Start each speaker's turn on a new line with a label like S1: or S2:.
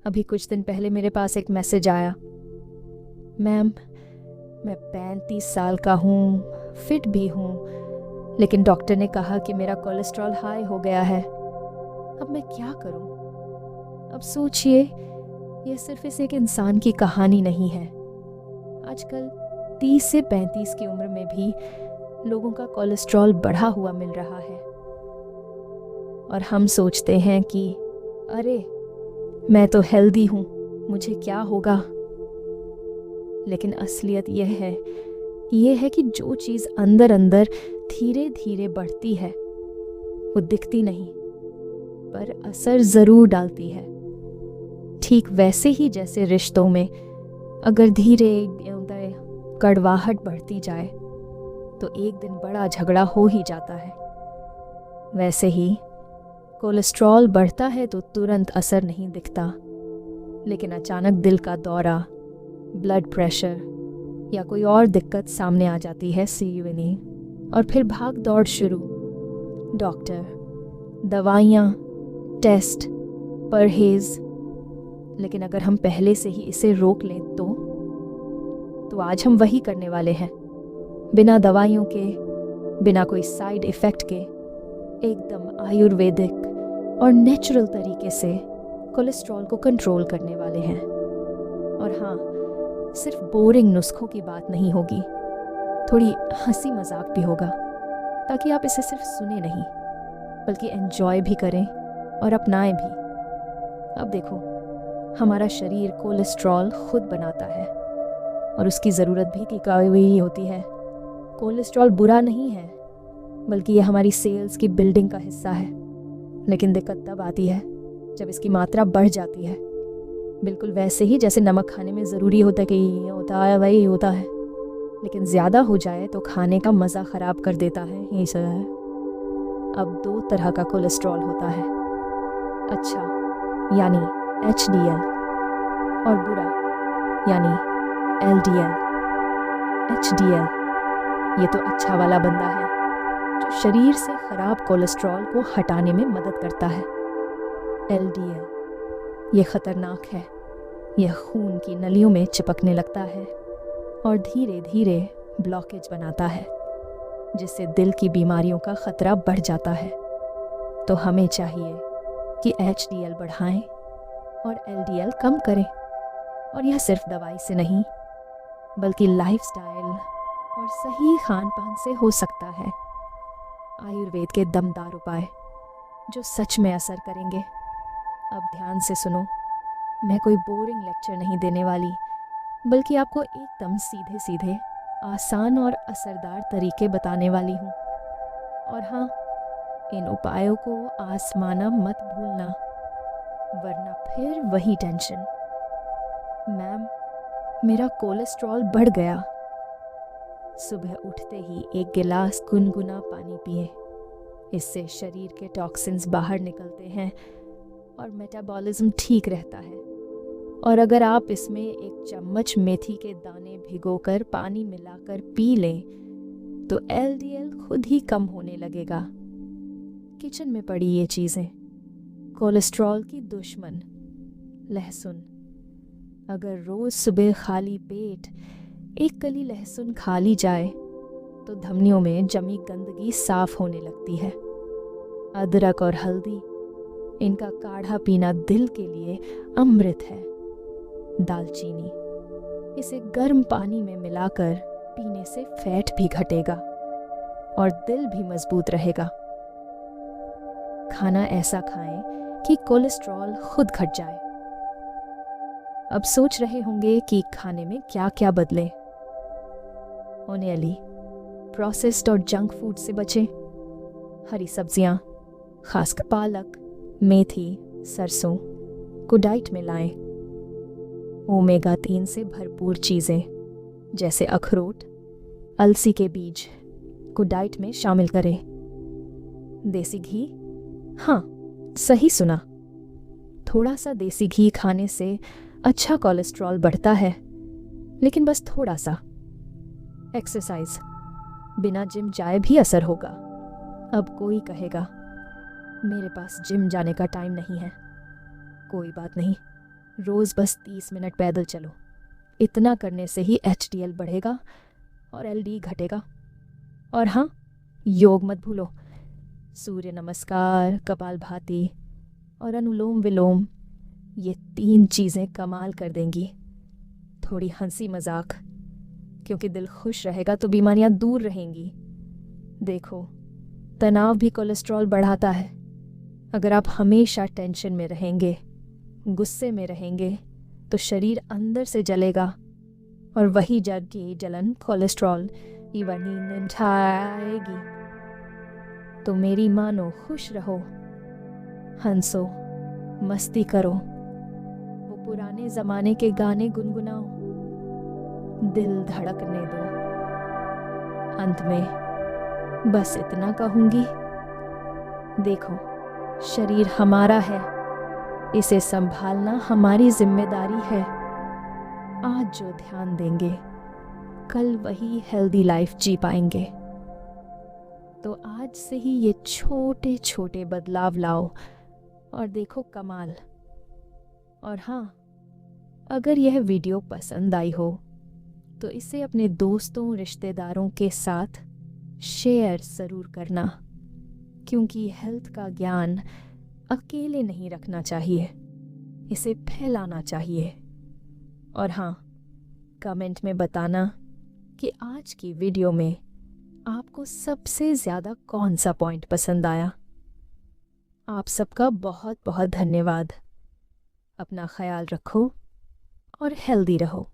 S1: अभी कुछ दिन पहले मेरे पास एक मैसेज आया, मैम मैं 35 साल का हूँ, फिट भी हूँ, लेकिन डॉक्टर ने कहा कि मेरा कोलेस्ट्रॉल हाई हो गया है। अब मैं क्या करूँ? अब सोचिए, यह सिर्फ इस एक इंसान की कहानी नहीं है। आजकल 30 से 35 की उम्र में भी लोगों का कोलेस्ट्रॉल बढ़ा हुआ मिल रहा है। और हम सोचते हैं कि अरे मैं तो हेल्दी हूँ, मुझे क्या होगा। लेकिन असलियत यह है कि जो चीज़ अंदर अंदर धीरे धीरे बढ़ती है वो दिखती नहीं, पर असर ज़रूर डालती है। ठीक वैसे ही जैसे रिश्तों में अगर धीरे कड़वाहट बढ़ती जाए तो एक दिन बड़ा झगड़ा हो ही जाता है, वैसे ही कोलेस्ट्रॉल बढ़ता है तो तुरंत असर नहीं दिखता, लेकिन अचानक दिल का दौरा, ब्लड प्रेशर या कोई और दिक्कत सामने आ जाती है सीयूएनी, और फिर भाग दौड़ शुरू। डॉक्टर, दवाइयाँ, टेस्ट, परहेज। लेकिन अगर हम पहले से ही इसे रोक लें तो आज हम वही करने वाले हैं। बिना दवाइयों के, बिना कोई साइड इफ़ेक्ट के, एकदम आयुर्वेदिक और नेचुरल तरीके से कोलेस्ट्रॉल को कंट्रोल करने वाले हैं। और हाँ, सिर्फ बोरिंग नुस्खों की बात नहीं होगी, थोड़ी हंसी मजाक भी होगा, ताकि आप इसे सिर्फ सुने नहीं बल्कि एंजॉय भी करें और अपनाएं भी। अब देखो, हमारा शरीर कोलेस्ट्रॉल खुद बनाता है और उसकी ज़रूरत भी टिकाई हुई होती है। कोलेस्ट्रॉल बुरा नहीं है, बल्कि यह हमारी सेल्स की बिल्डिंग का हिस्सा है। लेकिन दिक्कत तब आती है जब इसकी मात्रा बढ़ जाती है, बिल्कुल वैसे ही जैसे नमक खाने में ज़रूरी होता है कि ये होता है वही होता है, लेकिन ज़्यादा हो जाए तो खाने का मज़ा ख़राब कर देता है। यही सब है। अब 2 तरह का कोलेस्ट्रॉल होता है, अच्छा यानी HDL, और बुरा यानी LDL। HDL ये तो अच्छा वाला बंदा है जो शरीर से ख़राब कोलेस्ट्रॉल को हटाने में मदद करता है। LDL ये ख़तरनाक है, यह खून की नलियों में चिपकने लगता है और धीरे धीरे ब्लॉकेज बनाता है, जिससे दिल की बीमारियों का ख़तरा बढ़ जाता है। तो हमें चाहिए कि HDL बढ़ाएं और LDL कम करें, और यह सिर्फ दवाई से नहीं बल्कि लाइफस्टाइल और सही खान पान से हो सकता है। आयुर्वेद के दमदार उपाय जो सच में असर करेंगे। अब ध्यान से सुनो, मैं कोई बोरिंग लेक्चर नहीं देने वाली, बल्कि आपको एकदम सीधे सीधे आसान और असरदार तरीके बताने वाली हूँ। और हाँ, इन उपायों को आजमाना मत भूलना, वरना फिर वही टेंशन, मैम मेरा कोलेस्ट्रॉल बढ़ गया। सुबह उठते ही एक गिलास गुनगुना पानी पिए, इससे शरीर के टॉक्सिन्स बाहर निकलते हैं और मेटाबॉलिज्म ठीक रहता है। और अगर आप इसमें 1 चम्मच मेथी के दाने भिगोकर पानी मिलाकर पी लें तो LDL खुद ही कम होने लगेगा। किचन में पड़ी ये चीज़ें, कोलेस्ट्रॉल की दुश्मन, लहसुन। अगर रोज़ सुबह खाली पेट 1 कली लहसुन खा ली जाए तो धमनियों में जमी गंदगी साफ होने लगती है। अदरक और हल्दी, इनका काढ़ा पीना दिल के लिए अमृत है। दालचीनी, इसे गर्म पानी में मिलाकर पीने से फैट भी घटेगा और दिल भी मजबूत रहेगा। खाना ऐसा खाएं कि कोलेस्ट्रॉल खुद घट जाए। अब सोच रहे होंगे कि खाने में क्या क्या बदलें। ऑयली, प्रोसेस्ड और जंक फूड से बचें। हरी सब्जियां, खासकर पालक, मेथी, सरसों को डाइट में लाएं। ओमेगा 3 से भरपूर चीज़ें जैसे अखरोट, अलसी के बीज को डाइट में शामिल करें। देसी घी, हाँ सही सुना, थोड़ा सा देसी घी खाने से अच्छा कोलेस्ट्रॉल बढ़ता है, लेकिन बस थोड़ा सा। एक्सरसाइज, बिना जिम जाए भी असर होगा। अब कोई कहेगा मेरे पास जिम जाने का टाइम नहीं है, कोई बात नहीं, रोज़ बस 30 मिनट पैदल चलो। इतना करने से ही HDL बढ़ेगा और LD घटेगा। और हाँ, योग मत भूलो। सूर्य नमस्कार, कपालभाति और अनुलोम विलोम, ये 3 चीज़ें कमाल कर देंगी। थोड़ी हंसी मजाक, क्योंकि दिल खुश रहेगा तो बीमारियां दूर रहेंगी। देखो, तनाव भी कोलेस्ट्रॉल बढ़ाता है। अगर आप हमेशा टेंशन में रहेंगे, गुस्से में रहेंगे, तो शरीर अंदर से जलेगा और वही जल की जलन कोलेस्ट्रॉल इवनी निंठाएगी। तो मेरी मानो, खुश रहो, हंसो, मस्ती करो, वो पुराने ज़माने के गाने गुनगुनाओ, दिल धड़कने दो। अंत में बस इतना कहूँगी, देखो, शरीर हमारा है, इसे संभालना हमारी जिम्मेदारी है। आज जो ध्यान देंगे, कल वही हेल्दी लाइफ जी पाएंगे। तो आज से ही ये छोटे छोटे बदलाव लाओ और देखो कमाल। और हाँ, अगर यह वीडियो पसंद आई हो तो इसे अपने दोस्तों रिश्तेदारों के साथ शेयर ज़रूर करना, क्योंकि हेल्थ का ज्ञान अकेले नहीं रखना चाहिए, इसे फैलाना चाहिए। और हाँ, कमेंट में बताना कि आज की वीडियो में आपको सबसे ज़्यादा कौन सा पॉइंट पसंद आया। आप सबका बहुत बहुत धन्यवाद। अपना ख्याल रखो और हेल्दी रहो।